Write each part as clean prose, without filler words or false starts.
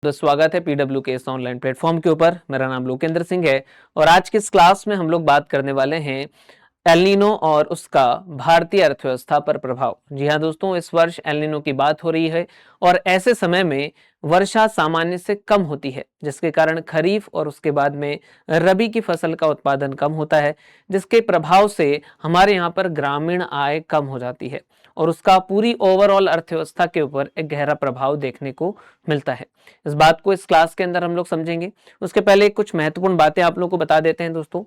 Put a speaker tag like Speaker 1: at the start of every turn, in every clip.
Speaker 1: तो स्वागत है पीडब्ल्यू के इस ऑनलाइन प्लेटफॉर्म के ऊपर। मेरा नाम लोकेंद्र सिंह है और आज की इस क्लास में हम लोग बात करने वाले हैं एल नीनो और उसका भारतीय अर्थव्यवस्था पर प्रभाव। जी हाँ दोस्तों, इस वर्ष एल नीनो की बात हो रही है और ऐसे समय में वर्षा सामान्य से कम होती है, जिसके कारण खरीफ और उसके बाद में रबी की फसल का उत्पादन कम होता है, जिसके प्रभाव से हमारे यहाँ पर ग्रामीण आय कम हो जाती है और उसका पूरी ओवरऑल अर्थव्यवस्था के ऊपर एक गहरा प्रभाव देखने को मिलता है। इस बात को इस क्लास के अंदर हम लोग समझेंगे। उसके पहले कुछ महत्वपूर्ण बातें आप लोग को बता देते हैं दोस्तों।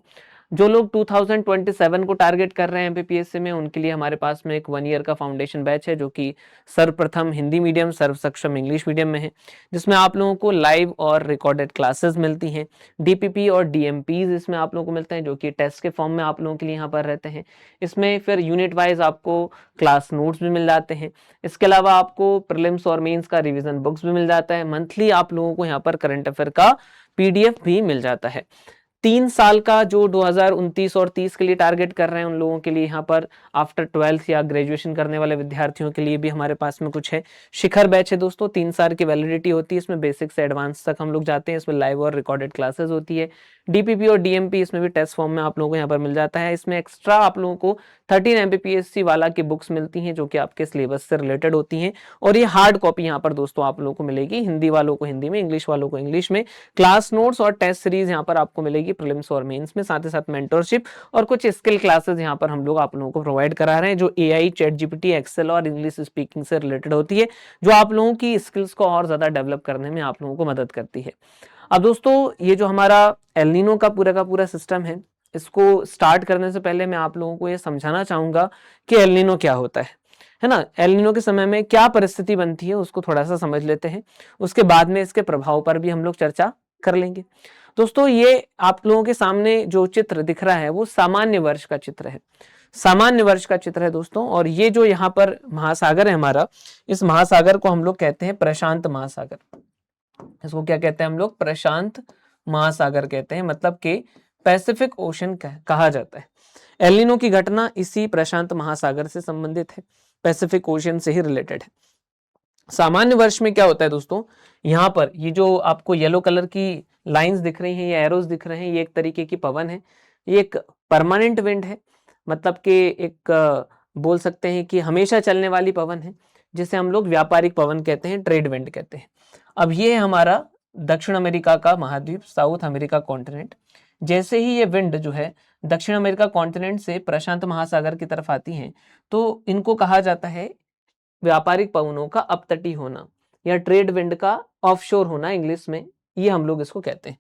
Speaker 1: जो लोग 2027 को टारगेट कर रहे हैं एमपीपीएससी में, उनके लिए हमारे पास में एक 1 ईयर का फाउंडेशन बैच है, जो कि सर्वप्रथम हिंदी मीडियम, सर्व सक्षम इंग्लिश मीडियम में है, जिसमें आप लोगों को लाइव और रिकॉर्डेड क्लासेस मिलती हैं। डीपीपी और डीएमपीज इसमें आप लोगों को मिलते हैं, जो कि टेस्ट के फॉर्म में आप लोगों के लिए यहाँ पर रहते हैं। इसमें फिर यूनिट वाइज आपको क्लास नोट्स भी मिल जाते हैं। इसके अलावा आपको प्रीलिम्स और मेंस का रिवीजन बुक्स भी मिल जाता है। मंथली आप लोगों को यहाँ पर करंट अफेयर का पीडीएफ भी मिल जाता है। 3 साल का जो 2029 और 30 के लिए टारगेट कर रहे हैं, उन लोगों के लिए यहाँ पर आफ्टर 12th या ग्रेजुएशन करने वाले विद्यार्थियों के लिए भी हमारे पास में कुछ है। शिखर बैच है दोस्तों, 3 साल की वैलिडिटी होती है। इसमें बेसिक से एडवांस तक हम लोग जाते हैं। इसमें लाइव और रिकॉर्डेड क्लासेस होती है। डीपीपी और डीएमपी इसमें भी टेस्ट फॉर्म में आप लोगों को यहाँ पर मिल जाता है। इसमें एक्स्ट्रा आप लोगों को 13 एमपीपीएससी वाला की बुक्स मिलती हैं, जो कि आपके सिलेबस से रिलेटेड होती हैं। और ये हार्ड कॉपी यहाँ पर दोस्तों आप लोगों को मिलेगी, हिंदी वालों को हिंदी में, इंग्लिश वालों को इंग्लिश में। क्लास नोट्स और टेस्ट सीरीज यहाँ पर आपको मिलेगी प्रीलिम्स और मेंस में, साथ ही साथ मेंटरशिप और कुछ स्किल क्लासेस यहाँ पर हम लोग आप लोगों को प्रोवाइड करा रहे हैं, जो एआई, चैट जीपीटी, एक्सेल और इंग्लिश स्पीकिंग से रिलेटेड होती है, जो आप लोगों की स्किल्स को और ज्यादा डेवलप करने में आप लोगों को मदद करती है। अब दोस्तों, ये जो हमारा एल नीनो का पूरा सिस्टम है, इसको स्टार्ट करने से पहले मैं आप लोगों को ये समझाना चाहूंगा कि एल नीनो क्या होता है ना। एल नीनो के समय में क्या परिस्थिति बनती है, उसको थोड़ा सा समझ लेते हैं। उसके बाद में इसके प्रभाव पर भी हम लोग चर्चा कर लेंगे। दोस्तों, ये आप लोगों के सामने जो चित्र दिख रहा है वो सामान्य वर्ष का चित्र है। सामान्य वर्ष का चित्र है दोस्तों। और ये जो यहाँ पर महासागर है हमारा, इस महासागर को हम लोग कहते हैं प्रशांत महासागर। इसको क्या कहते हैं हम लोग? प्रशांत महासागर कहते हैं, मतलब कि पैसिफिक ओशन कहा जाता है। एल नीनो की घटना इसी प्रशांत महासागर से संबंधित है, पैसिफिक ओशन से ही रिलेटेड है। सामान्य वर्ष में क्या होता है दोस्तों, यहाँ पर ये जो आपको येलो कलर की लाइंस दिख रही हैं, ये एरोस दिख रहे हैं, ये एक तरीके की पवन है। ये एक परमानेंट विंड है, मतलब कि एक बोल सकते हैं कि हमेशा चलने वाली पवन है, जिसे हम लोग व्यापारिक पवन कहते हैं, ट्रेड विंड कहते हैं। अब ये है हमारा दक्षिण अमेरिका का महाद्वीप, साउथ अमेरिका कॉन्टिनेंट। जैसे ही ये विंड जो है दक्षिण अमेरिका कॉन्टिनेंट से प्रशांत महासागर की तरफ आती हैं, तो इनको कहा जाता है व्यापारिक पवनों का अपतटी होना या ट्रेड विंड का ऑफशोर होना इंग्लिश में, ये हम लोग इसको कहते हैं।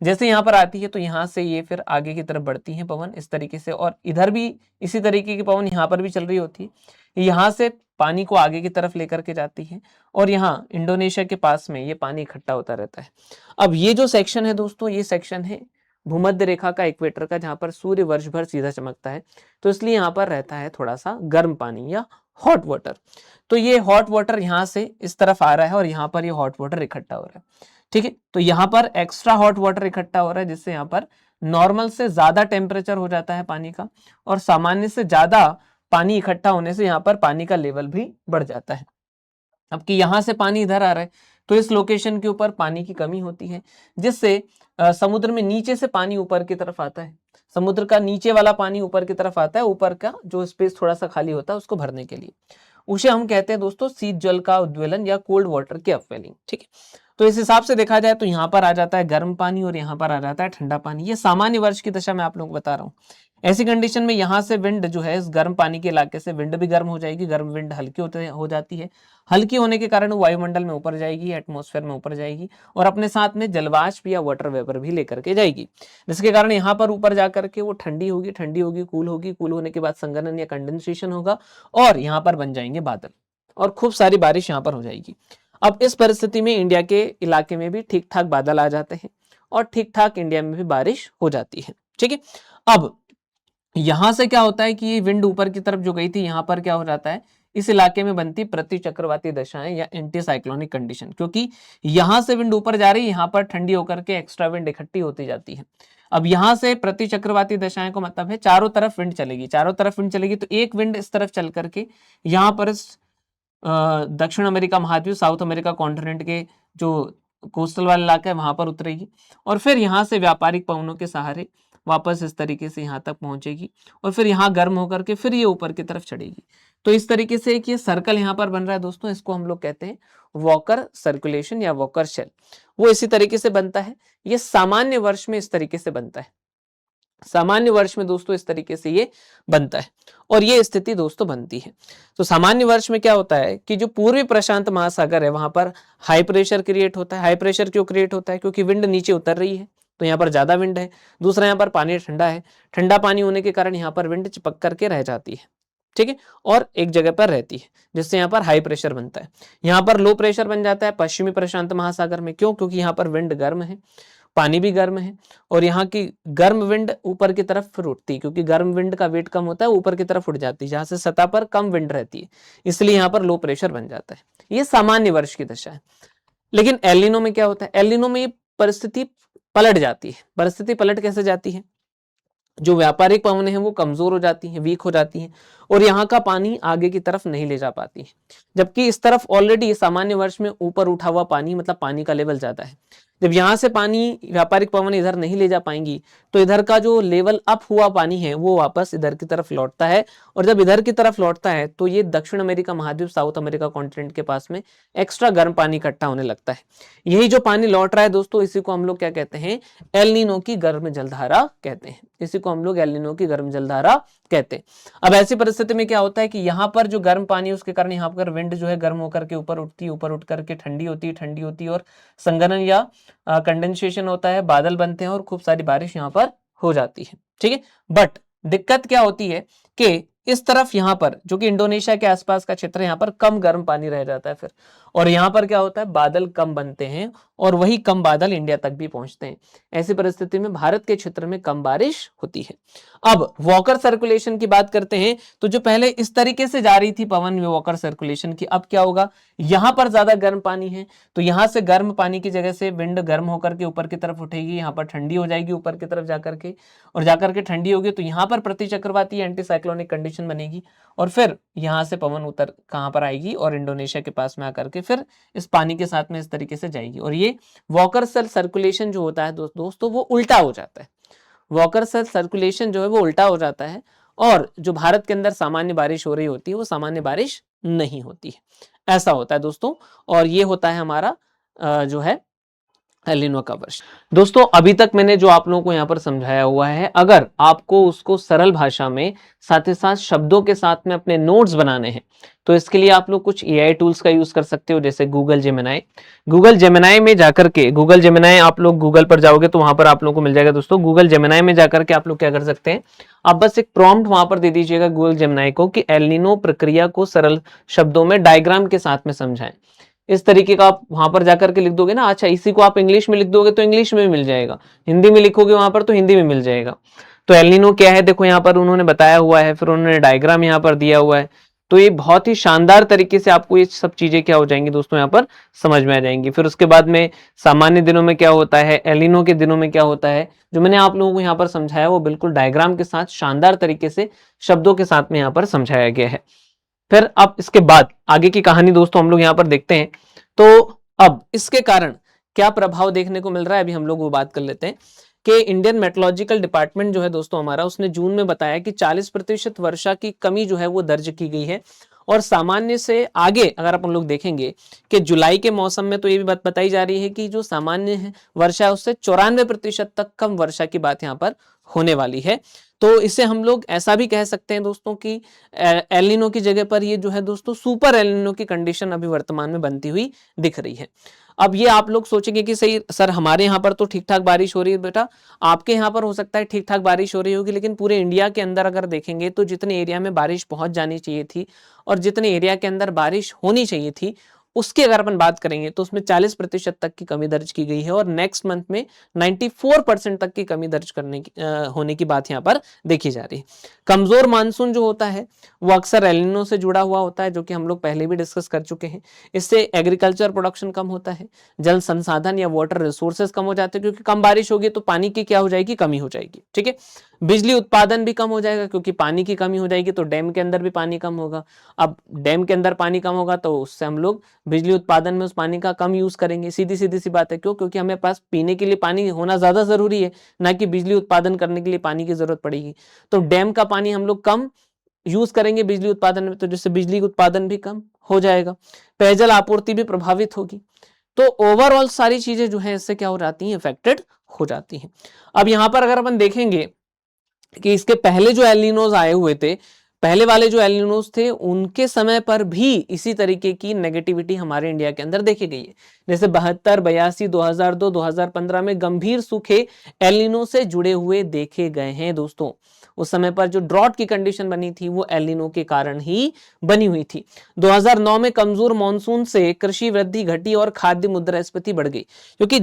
Speaker 1: जैसे यहाँ पर आती है तो यहाँ से ये फिर आगे की तरफ बढ़ती है पवन इस तरीके से, और इधर भी इसी तरीके की पवन यहाँ पर भी चल रही होती है। यहाँ से पानी को आगे की तरफ लेकर के जाती है और यहाँ इंडोनेशिया के पास में ये पानी इकट्ठा होता रहता है। अब ये जो सेक्शन है दोस्तों, ये सेक्शन है भूमध्य रेखा का, इक्वेटर का, जहाँ पर सूर्य वर्ष भर सीधा चमकता है, तो इसलिए यहाँ पर रहता है थोड़ा सा गर्म पानी या हॉट वाटर। तो ये हॉट वाटर यहाँ से इस तरफ आ रहा है और यहाँ पर ये हॉट वाटर इकट्ठा हो रहा है। ठीक है, तो यहाँ पर एक्स्ट्रा हॉट वाटर इकट्ठा हो रहा है, जिससे यहाँ पर नॉर्मल से ज्यादा टेम्परेचर हो जाता है पानी का, और सामान्य से ज्यादा पानी इकट्ठा होने से यहाँ पर पानी का लेवल भी बढ़ जाता है। अब कि यहाँ से पानी इधर आ रहा है तो इस लोकेशन के ऊपर पानी की कमी होती है, जिससे समुद्र में नीचे से पानी ऊपर की तरफ आता है। समुद्र का नीचे वाला पानी ऊपर की तरफ आता है, ऊपर का जो स्पेस थोड़ा सा खाली होता है उसको भरने के लिए। उसे हम कहते हैं दोस्तों शीत जल का उद्वेलन या कोल्ड वाटर की अपवेलिंग। ठीक है, तो इस हिसाब से देखा जाए तो यहाँ पर आ जाता है गर्म पानी और यहाँ पर आ जाता है ठंडा पानी। ये सामान्य वर्ष की दशा मैं आप लोगों को बता रहा हूँ। ऐसी कंडीशन में यहाँ से विंड जो है, इस गर्म पानी के इलाके से विंड भी गर्म हो जाएगी, गर्म विंड हल्की हो जाती है। हल्की होने के कारण वायुमंडल में ऊपर जाएगी, एटमॉस्फेयर में ऊपर जाएगी, और अपने साथ में जलवाष्प या वाटर वेपर भी लेकर के जाएगी, जिसके कारण यहाँ पर ऊपर जाकर के वो ठंडी होगी, कूल होगी, कूल होने के बाद संघनन या कंडेंसेशन होगा और यहाँ पर बन जाएंगे बादल और खूब सारी बारिश यहाँ पर हो जाएगी। अब इस परिस्थिति में इंडिया के इलाके में भी ठीक ठाक बादल आ जाते हैं और ठीक ठाक इंडिया में भी बारिश हो जाती है। ठीक है, अब यहां से क्या होता है कि ये विंड ऊपर की तरफ जो गई थी, यहां पर क्या हो जाता है, इस इलाके में बनती प्रति चक्रवाती दशाएं या एंटी साइक्लोनिक कंडीशन, क्योंकि यहां से विंड ऊपर जा रही है, यहां पर ठंडी होकर के एक्स्ट्रा विंड इकट्ठी होती जाती है। अब यहां से प्रति चक्रवाती दशाएं को मतलब है चारों तरफ विंड चलेगी, चारों तरफ विंड चलेगी, तो एक विंड इस तरफ चल करके यहाँ पर दक्षिण अमेरिका महाद्वीप, साउथ अमेरिका कॉन्टिनेंट के जो कोस्टल वाला इलाका है वहां पर उतरेगी और फिर यहाँ से व्यापारिक पवनों के सहारे वापस इस तरीके से यहाँ तक पहुंचेगी और फिर यहाँ गर्म होकर के फिर ये ऊपर की तरफ चढ़ेगी। तो इस तरीके से एक ये सर्कल यहाँ पर बन रहा है दोस्तों, इसको हम लोग कहते हैं वॉकर सर्कुलेशन या वॉकर शेल। वो इसी तरीके से बनता है, ये सामान्य वर्ष में इस तरीके से बनता है, सामान्य वर्ष में दोस्तों इस तरीके से ये बनता है और ये स्थिति दोस्तों बनती है। तो सामान्य वर्ष में क्या होता है कि जो पूर्वी प्रशांत महासागर है वहां पर हाई प्रेशर क्रिएट होता है। हाई प्रेशर क्यों क्रिएट होता है? क्योंकि विंड नीचे उतर रही है तो यहाँ पर ज्यादा विंड है। दूसरा यहाँ पर पानी ठंडा है, ठंडा पानी होने के कारण यहाँ पर विंड चिपक करके रह जाती है, ठीक है, और एक जगह पर रहती है, जिससे यहाँ पर हाई प्रेशर बनता है। यहाँ पर लो प्रेशर बन जाता है पश्चिमी प्रशांत महासागर में। क्यों? क्योंकि यहाँ पर विंड गर्म है, पानी भी गर्म है और यहाँ की गर्म विंड ऊपर की तरफ फिर उठती है, क्योंकि गर्म विंड का वेट कम होता है, ऊपर की तरफ उठ जाती है, जहां से सतह पर कम विंड रहती है, इसलिए यहाँ पर लो प्रेशर बन जाता है। ये सामान्य वर्ष की दशा है। लेकिन एल नीनो में क्या होता है? एल नीनो में ये परिस्थिति पलट जाती है। परिस्थिति पलट कैसे जाती है? जो व्यापारिक पवनें हैं वो कमजोर हो जाती हैं, वीक हो जाती हैं और यहाँ का पानी आगे की तरफ नहीं ले जा पाती है, जबकि इस तरफ ऑलरेडी सामान्य वर्ष में ऊपर उठा हुआ पानी, मतलब पानी का लेवल ज्यादा है। जब यहाँ से पानी व्यापारिक पवन इधर नहीं ले जा पाएंगी तो इधर का जो लेवल अप हुआ पानी है वो वापस इधर की तरफ लौटता है और जब इधर की तरफ लौटता है तो ये दक्षिण अमेरिका महाद्वीप, साउथ अमेरिका कॉन्टिनेंट के पास में एक्स्ट्रा गर्म पानी इकट्ठा होने लगता है। यही जो पानी लौट रहा है दोस्तों, इसी को हम लोग क्या कहते हैं? एल नीनो की गर्म जलधारा कहते हैं। इसी को हम लोग एल नीनो की गर्म जलधारा कहते हैं। अब ऐसी परिस्थिति में क्या होता है कि यहाँ पर जो गर्म पानी है उसके कारण यहाँ पर विंड जो है गर्म होकर के ऊपर उठती है, ऊपर उठ करके ठंडी होती है और संघनन या कंडेंसेशन होता है, बादल बनते हैं और खूब सारी बारिश यहाँ पर हो जाती है, ठीक है। बट दिक्कत क्या होती है कि इस तरफ यहाँ पर जो कि इंडोनेशिया के आसपास का क्षेत्र है, यहाँ पर कम गर्म पानी रह जाता है फिर, और यहाँ पर क्या होता है? बादल कम बनते हैं और वही कम बादल इंडिया तक भी पहुंचते हैं। ऐसी परिस्थिति में भारत के क्षेत्र में कम बारिश होती है। अब वॉकर सर्कुलेशन की बात करते हैं तो जो पहले इस तरीके से जा रही थी पवन वॉकर सर्कुलेशन की, अब क्या होगा? यहाँ पर ज्यादा गर्म पानी है तो यहाँ से गर्म पानी की जगह से विंड गर्म होकर के ऊपर की तरफ उठेगी, यहाँ पर ठंडी हो जाएगी ऊपर की तरफ जाकर के, और जाकर के ठंडी होगी तो यहाँ पर प्रति चक्रवाती एंटी साइक्लोनिक कंडीशन बनेगी और फिर यहाँ से पवन उतर कहाँ पर आएगी? और इंडोनेशिया के पास में आकर के फिर इस पानी के साथ में इस तरीके से जाएगी और ये वॉकर सेल सर्कुलेशन जो होता है दोस्तों वो उल्टा हो जाता है। वॉकर सेल सर्कुलेशन जो है वो उल्टा हो जाता है और जो भारत के अंदर सामान्य बारिश हो रही होती है वो सामान्य बारिश नहीं होती है। ऐसा होता है दोस्तों, और ये होता है हमारा जो है एल नीनो का वर्ष। दोस्तों अभी तक मैंने जो आप लोगों को यहाँ पर समझाया हुआ है, अगर आपको उसको सरल भाषा में साथ ही साथ शब्दों के साथ में अपने नोट्स बनाने हैं तो इसके लिए आप लोग कुछ एआई टूल्स का यूज कर सकते हो, जैसे गूगल जेमिनाई। गूगल जेमिनाई में जाकर के, गूगल जेमिनाई आप लोग गूगल पर जाओगे तो वहां पर आप लोगों को मिल जाएगा दोस्तों। गूगल जेमिनाई में जाकर के आप लोग क्या कर सकते हैं? आप बस एक प्रॉम्प्ट वहां पर दे दीजिएगा गूगल जेमिनाई को कि एल नीनो प्रक्रिया को सरल शब्दों में डायग्राम के साथ में समझाएं। इस तरीके का आप वहां पर जाकर के लिख दोगे ना, अच्छा इसी को आप इंग्लिश में लिख दोगे तो इंग्लिश में भी मिल जाएगा, हिंदी में लिखोगे वहां पर तो हिंदी में मिल जाएगा। तो एल नीनो क्या है देखो यहाँ पर उन्होंने बताया हुआ है, फिर उन्होंने डायग्राम यहाँ पर दिया हुआ है, तो ये बहुत ही शानदार तरीके से आपको ये सब चीजें क्या हो जाएंगी दोस्तों यहाँ पर समझ में आ जाएंगी। फिर उसके बाद में सामान्य दिनों में क्या होता है, एल नीनो के दिनों में क्या होता है, जो मैंने आप लोगों को यहाँ पर समझाया वो बिल्कुल डायग्राम के साथ शानदार तरीके से शब्दों के साथ में यहाँ पर समझाया गया है। फिर अब इसके बाद आगे की कहानी दोस्तों हम लोग यहाँ पर देखते हैं। तो अब इसके कारण क्या प्रभाव देखने को मिल रहा है, अभी हम लोग वो बात कर लेते हैं कि इंडियन मेट्रोलॉजिकल डिपार्टमेंट जो है दोस्तों हमारा, उसने जून में बताया कि 40% वर्षा की कमी जो है वो दर्ज की गई है। और सामान्य से आगे अगर अपन लोग देखेंगे कि जुलाई के मौसम में तो ये भी बात बताई जा रही है कि जो सामान्य है वर्षा है उससे 94% तक कम वर्षा की बात यहाँ पर होने वाली है। तो इसे हम लोग ऐसा भी कह सकते हैं दोस्तों कि एल नीनो की जगह पर ये जो है दोस्तों सुपर एल नीनो की कंडीशन अभी वर्तमान में बनती हुई दिख रही है। अब ये आप लोग सोचेंगे कि सही सर हमारे यहाँ पर तो ठीक ठाक बारिश हो रही है, बेटा आपके यहाँ पर हो सकता है ठीक ठाक बारिश हो रही होगी, लेकिन पूरे इंडिया के अंदर अगर देखेंगे तो जितने एरिया में बारिश पहुंच जानी चाहिए थी और जितने एरिया के अंदर बारिश होनी चाहिए थी उसकी अगर अपन बात करेंगे तो उसमें 40% तक की कमी दर्ज की गई है और नेक्स्ट मंथ में 94% तक की कमी दर्ज करने की होने की बात यहाँ पर देखी जा रही है। कमजोर मानसून जो होता है वो अक्सर एल नीनो से जुड़ा हुआ होता है, जो कि हम लोग पहले भी डिस्कस कर चुके हैं। इससे एग्रीकल्चर प्रोडक्शन कम होता है, जल संसाधन या वाटर रिसोर्सेज कम हो जाते हैं, क्योंकि कम बारिश होगी तो पानी की क्या हो जाएगी? कमी हो जाएगी, ठीक है। बिजली उत्पादन भी कम हो जाएगा क्योंकि पानी की कमी हो जाएगी, तो डैम के अंदर भी पानी कम होगा। अब डैम के अंदर पानी कम होगा तो उससे हम लोग बिजली उत्पादन में उस पानी का कम यूज करेंगे, सीधी सीधी सी बात है। क्यों? क्योंकि हमें पास पीने के लिए पानी होना ज्यादा जरूरी है, ना कि बिजली उत्पादन करने के लिए पानी की जरूरत पड़ेगी। तो डैम का पानी हम लोग कम यूज करेंगे बिजली उत्पादन में, तो जिससे बिजली उत्पादन भी कम हो जाएगा, पेयजल आपूर्ति भी प्रभावित होगी। तो ओवरऑल सारी चीजें जो है इससे क्या हो जाती हैं, इफेक्टेड हो जाती हैं। अब यहां पर अगर अपन देखेंगे कि इसके पहले जो एलिनोज आए हुए थे, पहले वाले जो एलिनोज थे उनके समय पर भी इसी तरीके की नेगेटिविटी हमारे इंडिया के अंदर देखी गई है। जैसे 72, 82, 2002, 2015 में गंभीर सूखे एलिनो से जुड़े हुए देखे गए हैं दोस्तों। उस समय पर जो ड्रॉट की कंडीशन बनी थी वो एलिनो के कारण ही बनी हुई थी। 2009 में कमजोर मानसून से कृषि वृद्धि घटी और खाद्य मुद्रास्फीति बढ़ गई, क्योंकि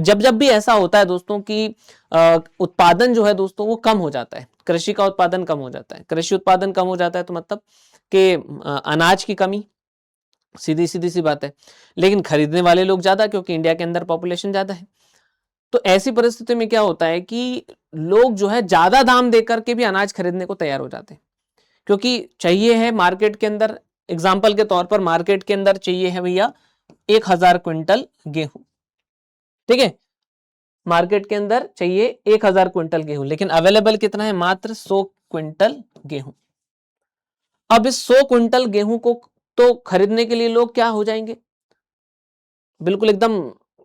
Speaker 1: जब जब भी ऐसा होता है दोस्तों कि उत्पादन जो है दोस्तों वो कम हो जाता है, कृषि का उत्पादन कम हो जाता है। कृषि उत्पादन कम हो जाता है तो मतलब कि अनाज की कमी, सीधी सीधी सी बात है। लेकिन खरीदने वाले लोग ज्यादा, क्योंकि इंडिया के अंदर पॉपुलेशन ज्यादा है। तो ऐसी परिस्थिति में क्या होता है कि लोग जो है ज्यादा दाम देकर के भी अनाज खरीदने को तैयार हो जाते हैं, क्योंकि चाहिए है मार्केट के अंदर। एग्जाम्पल के तौर पर मार्केट के अंदर चाहिए है भैया 1000 क्विंटल गेहूं, ठीक है, मार्केट के अंदर चाहिए 1000 क्विंटल गेहूं, लेकिन अवेलेबल कितना है, मात्र 100 क्विंटल गेहूं। अब इस 100 क्विंटल गेहूं को तो खरीदने के लिए लोग क्या हो जाएंगे, बिल्कुल एकदम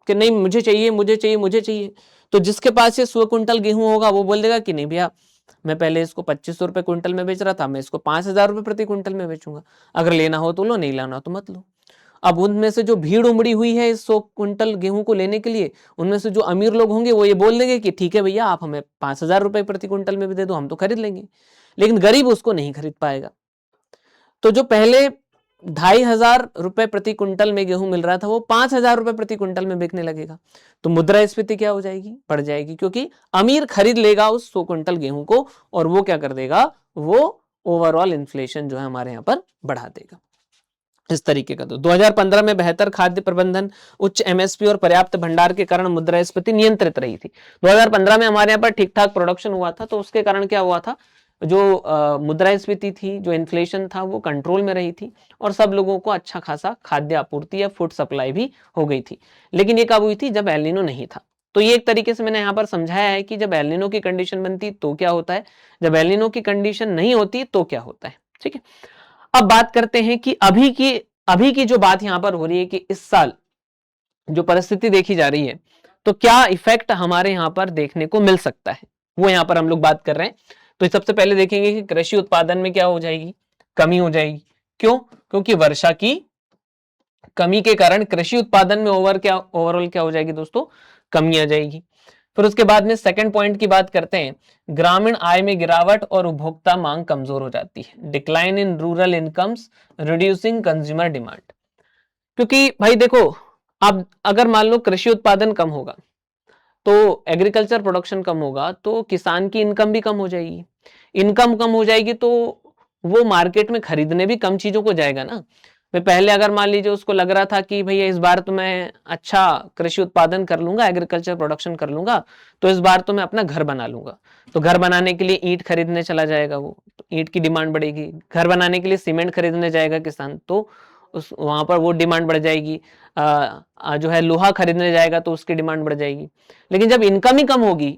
Speaker 1: कि नहीं मुझे चाहिए मुझे चाहिए मुझे चाहिए। तो जिसके पास ये 100 क्विंटल गेहूं होगा वो बोल देगा कि नहीं भैया, मैं पहले इसको 2500 रुपए क्विंटल में बेच रहा था, मैं इसको 5000 रुपए प्रति क्विंटल में बेचूंगा। अगर लेना हो तो लो, नहीं लाना तो मत लो। अब उनमें से जो भीड़ उमड़ी हुई है इस 100 क्विंटल गेहूं को लेने के लिए, उनमें से जो अमीर लोग होंगे वो ये बोल देंगे कि ठीक है भैया, आप हमें 5000 रुपए प्रति क्विंटल में भी दे दो, हम तो खरीद लेंगे। लेकिन गरीब उसको नहीं खरीद पाएगा। तो जो पहले 2500 रुपए प्रति क्विंटल में गेहूं मिल रहा था वो 5000 रुपए प्रति क्विंटल में बिकने लगेगा। तो मुद्रास्फीति क्या हो जाएगी, बढ़ जाएगी, क्योंकि अमीर खरीद लेगा उस 100 क्विंटल गेहूं को और वो क्या कर देगा, वो ओवरऑल इन्फ्लेशन जो है हमारे यहाँ पर बढ़ा देगा। इस तरीके का। तो 2015 में बेहतर खाद्य प्रबंधन, उच्च एमएसपी और पर्याप्त भंडार के कारण मुद्रास्फीति नियंत्रित रही थी। 2015 में हमारे यहाँ पर ठीक ठाक प्रोडक्शन हुआ था, तो उसके कारण क्या हुआ था, जो मुद्रास्फीति थी, जो इन्फ्लेशन था वो कंट्रोल में रही थी और सब लोगों को अच्छा खासा खाद्य आपूर्ति या फूड सप्लाई भी हो गई थी। लेकिन ये कब हुई थी, जब एल नीनो नहीं था। तो ये एक तरीके से मैंने यहाँ पर समझाया है कि जब एल नीनो की कंडीशन बनती तो क्या होता है, जब एल नीनो की कंडीशन नहीं होती तो क्या होता है। ठीक है, अब बात करते हैं कि अभी की जो बात यहां पर हो रही है कि इस साल जो परिस्थिति देखी जा रही है तो क्या इफेक्ट हमारे यहां पर देखने को मिल सकता है, वो यहां पर हम लोग बात कर रहे हैं। तो सबसे पहले देखेंगे कि कृषि उत्पादन में क्या हो जाएगी, कमी हो जाएगी। क्यों? क्योंकि वर्षा की कमी के कारण कृषि उत्पादन में ओवरऑल क्या हो जाएगी दोस्तों, कमी आ जाएगी। फिर उसके बाद में सेकंड पॉइंट की बात करते हैं, ग्रामीण आय में गिरावट और उपभोक्ता मांग कमजोर हो जाती है। Decline in rural incomes, reducing consumer demand. क्योंकि भाई देखो, अब अगर मान लो कृषि उत्पादन कम होगा तो एग्रीकल्चर प्रोडक्शन कम होगा तो किसान की इनकम भी कम हो जाएगी। इनकम कम हो जाएगी तो वो मार्केट में खरीदने भी कम चीजों को जाएगा ना। मैं पहले अगर मान लीजिए उसको लग रहा था कि भैया इस बार तो मैं अच्छा कृषि उत्पादन कर लूंगा, एग्रीकल्चर प्रोडक्शन कर लूंगा, तो इस बार तो मैं अपना घर बना लूंगा। तो घर बनाने के लिए ईंट खरीदने चला जाएगा वो, तो ईंट की डिमांड बढ़ेगी। घर बनाने के लिए सीमेंट खरीदने जाएगा किसान, तो उस वहां पर वो डिमांड बढ़ जाएगी। जो है लोहा खरीदने जाएगा तो उसकी डिमांड बढ़ जाएगी। लेकिन जब इनकम ही कम होगी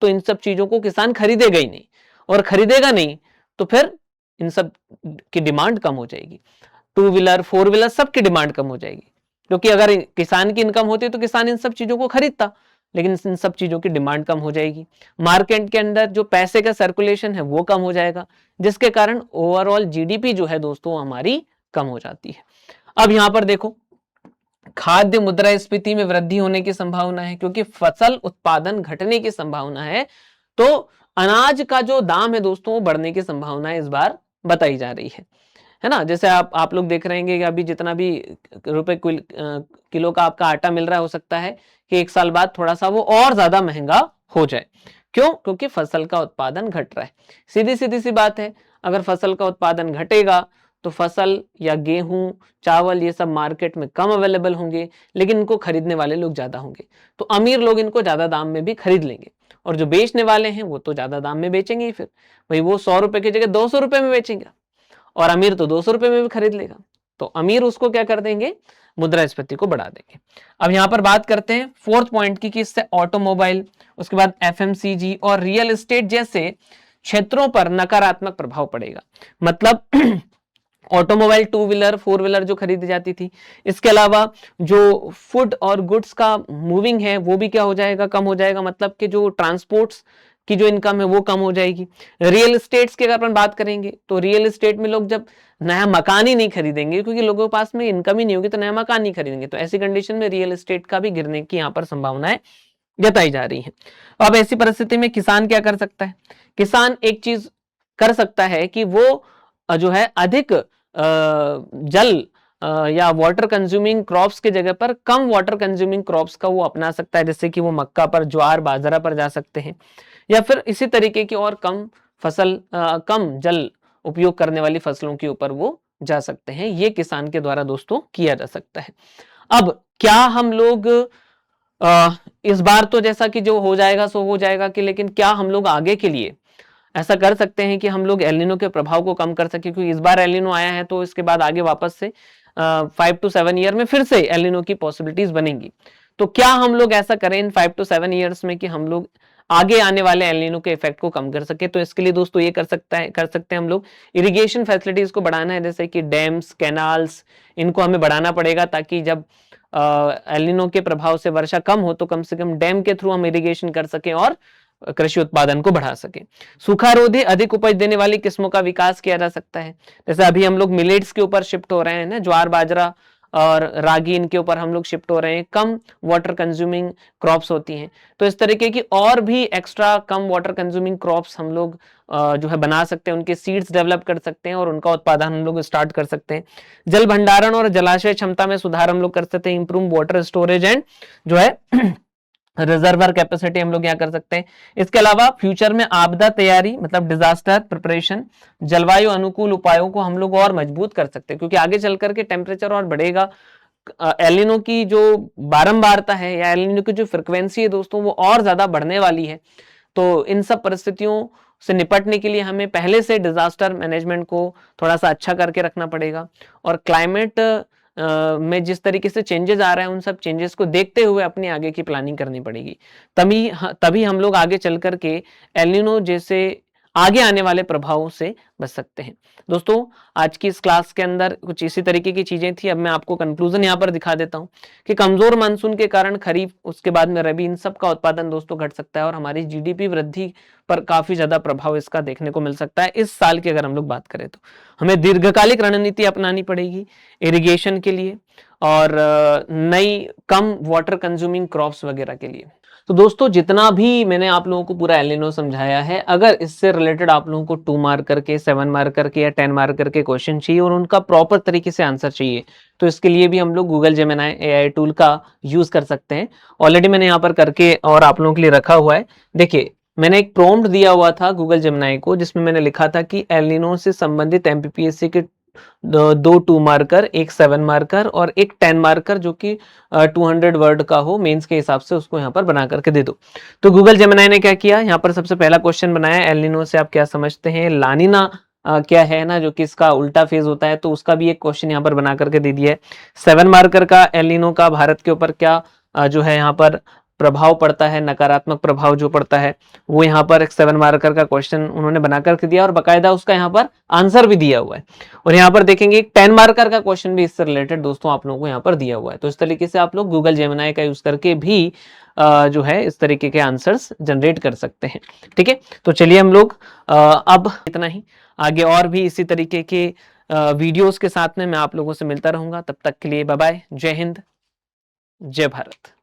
Speaker 1: तो इन सब चीजों को किसान खरीदेगा ही नहीं, और खरीदेगा नहीं तो फिर इन सब की डिमांड कम हो जाएगी। टू व्हीलर, फोर व्हीलर, सबकी डिमांड कम हो जाएगी। क्योंकि अगर किसान की इनकम होती तो किसान इन सब चीजों को खरीदता, लेकिन इन सब चीजों की डिमांड कम हो जाएगी। मार्केट के अंदर जो पैसे का सर्कुलेशन है वो कम हो जाएगा, जिसके कारण ओवरऑल जीडीपी जो है दोस्तों हमारी कम हो जाती है। अब यहां पर देखो, खाद्य मुद्रास्फीति में वृद्धि होने की संभावना है, क्योंकि फसल उत्पादन घटने की संभावना है। तो अनाज का जो दाम है दोस्तों वो बढ़ने की संभावना इस बार बताई जा रही है ना। जैसे आप लोग देख रहे हैं कि अभी जितना भी रुपए किलो का आपका आटा मिल रहा है, हो सकता है कि एक साल बाद थोड़ा सा वो और ज्यादा महंगा हो जाए। क्यों? क्योंकि फसल का उत्पादन घट रहा है। सीधी सीधी सी बात है, अगर फसल का उत्पादन घटेगा तो फसल या गेहूं, चावल ये सब मार्केट में कम अवेलेबल होंगे, लेकिन इनको खरीदने वाले लोग ज्यादा होंगे, तो अमीर लोग इनको ज्यादा दाम में भी खरीद लेंगे, और जो बेचने वाले हैं वो तो ज्यादा दाम में बेचेंगे ही। फिर भाई वो 100 रुपए की जगह 200 रुपए में बेचेंगे, और अमीर तो 200 रुपए में भी खरीद लेगा, तो अमीर उसको क्या कर देंगे, मुद्रास्फीति को बढ़ा देंगे। अब यहां पर बात करते हैं फोर्थ पॉइंट की, कि इससे ऑटोमोबाइल, उसके बाद एफएमसीजी और रियल एस्टेट जैसे क्षेत्रों पर नकारात्मक प्रभाव पड़ेगा। मतलब automobile, two wheeler, four wheeler जो खरीदी जाती थी, इसके अलावा जो फूड और गुड्स का मूविंग है वो भी क्या हो जाएगा, कम हो जाएगा, मतलब कि जो ट्रांसपोर्ट्स की जो इनकम है वो कम हो जाएगी। रियल एस्टेट्स की अगर अपन बात करेंगे, तो रियल एस्टेट में लोग जब नया मकान ही नहीं खरीदेंगे, क्योंकि लोगों के पास में इनकम ही नहीं होगी, तो नया मकान नहीं खरीदेंगे, तो ऐसी कंडीशन में रियल एस्टेट का भी गिरने की यहाँ पर संभावनाएं जताई जा रही है। अब ऐसी परिस्थिति में किसान क्या कर सकता है, किसान एक चीज कर सकता है कि वो जो है अधिक जल या वाटर कंज्यूमिंग क्रॉप्स की जगह पर कम वाटर कंज्यूमिंग क्रॉप्स का वो अपना सकता है, जैसे कि वो मक्का पर, ज्वार, बाजरा पर जा सकते हैं, या फिर इसी तरीके की और कम फसल, कम जल उपयोग करने वाली फसलों के ऊपर वो जा सकते हैं। ये किसान के द्वारा दोस्तों किया जा सकता है। अब क्या हम लोग इस बार तो जैसा कि जो हो जाएगा सो हो जाएगा, कि लेकिन क्या हम लोग आगे के लिए ऐसा कर सकते हैं कि हम लोग एलिनो के प्रभाव को कम कर सके, क्योंकि इस बार एलिनो आया है तो इसके बाद आगे वापस से 5 to 7 ईयर में फिर से एलिनो की पॉसिबिलिटीज बनेंगी। तो क्या हम लोग ऐसा करें इन 5 to 7 ईयर्स में कि हम लोग आगे आने वाले एलिनो के इफेक्ट को कम कर सके? तो इसके लिए दोस्तों ये कर सकते हैं हम लोग इरिगेशन फैसिलिटीज को बढ़ाना है, जैसे कि डैम्स, कैनाल्स, इनको हमें बढ़ाना पड़ेगा, ताकि जब एलिनो के प्रभाव से वर्षा कम हो तो कम से कम डैम के थ्रू हम इरिगेशन कर सकें और कृषि उत्पादन को बढ़ा सके। सूखा रोधी अधिक उपज देने वाली किस्मों का विकास किया जा सकता है, जैसे अभी हम लोग मिलेट्स के ऊपर शिफ्ट हो रहे हैं ना, ज्वार, बाजरा और रागी, इनके ऊपर हम लोग शिफ्ट हो रहे हैं, कम वाटर कंज्यूमिंग क्रॉप्स होती हैं, तो इस तरीके की और भी एक्स्ट्रा कम वाटर कंज्यूमिंग क्रॉप्स हम लोग जो है बना सकते हैं, उनके सीड्स डेवलप कर सकते हैं और उनका उत्पादन हम लोग स्टार्ट कर सकते हैं। जल भंडारण और जलाशय क्षमता में सुधार हम लोग कर सकते हैं, इंप्रूव वाटर स्टोरेज एंड जो है रिजर्वर कैपेसिटी हम लोग यहाँ कर सकते हैं। इसके अलावा फ्यूचर में आपदा तैयारी, मतलब डिजास्टर प्रिपरेशन, जलवायु अनुकूल उपायों को हम लोग और मजबूत कर सकते हैं, क्योंकि आगे चल करके टेम्परेचर और बढ़ेगा, एलिनो की जो बारंबारता है या एलिनो की जो फ्रिक्वेंसी है दोस्तों वो और ज्यादा बढ़ने वाली है। तो इन सब परिस्थितियों से निपटने के लिए हमें पहले से डिजास्टर मैनेजमेंट को थोड़ा सा अच्छा करके रखना पड़ेगा, और क्लाइमेट में जिस तरीके से चेंजेस आ रहे हैं उन सब चेंजेस को देखते हुए अपनी आगे की प्लानिंग करनी पड़ेगी। तभी हम लोग आगे चल करके एलिनो जैसे आगे आने वाले प्रभावों से बच सकते हैं। दोस्तों आज की इस क्लास के अंदर कुछ इसी तरीके की चीजें थी। अब मैं आपको कंक्लूजन यहाँ पर दिखा देता हूँ कि कमजोर मानसून के कारण खरीफ, उसके बाद में रबी, इन सब का उत्पादन दोस्तों घट सकता है, और हमारी जीडीपी वृद्धि पर काफी ज्यादा प्रभाव इसका देखने को मिल सकता है इस साल की। अगर हम लोग बात करें तो हमें दीर्घकालिक रणनीति अपनानी पड़ेगी इरिगेशन के लिए और नई कम वाटर कंज्यूमिंग क्रॉप्स वगैरह के लिए। तो दोस्तों जितना भी मैंने आप लोगों को पूरा एलिनो समझाया है, अगर इससे रिलेटेड आप लोगों को 2 मार्कर के, 7 मार्कर के या 10 मार्कर के क्वेश्चन चाहिए और उनका प्रॉपर तरीके से आंसर चाहिए, तो इसके लिए भी हम लोग गूगल जेमिनी एआई टूल का यूज कर सकते हैं। ऑलरेडी मैंने यहाँ पर करके और आप लोगों के लिए रखा हुआ है। देखिए मैंने एक प्रॉम्प्ट दिया हुआ था गूगल जेमिनी को, जिसमें मैंने लिखा था कि एलिनो से संबंधित एमपीपीएससी के 2 मार्कर, एक 7 मार्कर और एक 10 मार्कर जो कि 200 वर्ड का हो मेंस के हिसाब से, उसको यहाँ पर बना करके दे दो। तो गूगल जेमिनी ने क्या किया, यहाँ पर सबसे पहला क्वेश्चन बनाया, एल नीनो से आप क्या समझते हैं, लानिना क्या है ना, जो कि इसका उल्टा फेज होता है, तो उसका भी एक क्वेश्चन यहाँ पर बना करके दे दिया है। 7 मार्कर का एल नीनो का भारत के ऊपर क्या जो है यहाँ पर प्रभाव पड़ता है, नकारात्मक प्रभाव जो पड़ता है, वो यहाँ पर एक 7 मार्कर का क्वेश्चन उन्होंने बना करके दिया और बकायदा उसका यहाँ पर आंसर भी दिया हुआ है। और यहाँ पर देखेंगे 10 मार्कर का क्वेश्चन भी इससे रिलेटेड दोस्तों आप लोगों को यहाँ पर दिया हुआ है। तो इस तरीके से आप लोग गूगल जेमिनी का यूज करके भी जो है इस तरीके के आंसर्स जनरेट कर सकते हैं। ठीक है, तो चलिए हम लोग अब इतना ही, आगे और भी इसी तरीके के वीडियोस के साथ में मैं आप लोगों से मिलता रहूंगा। तब तक के लिए बाय बाय, जय हिंद, जय भारत।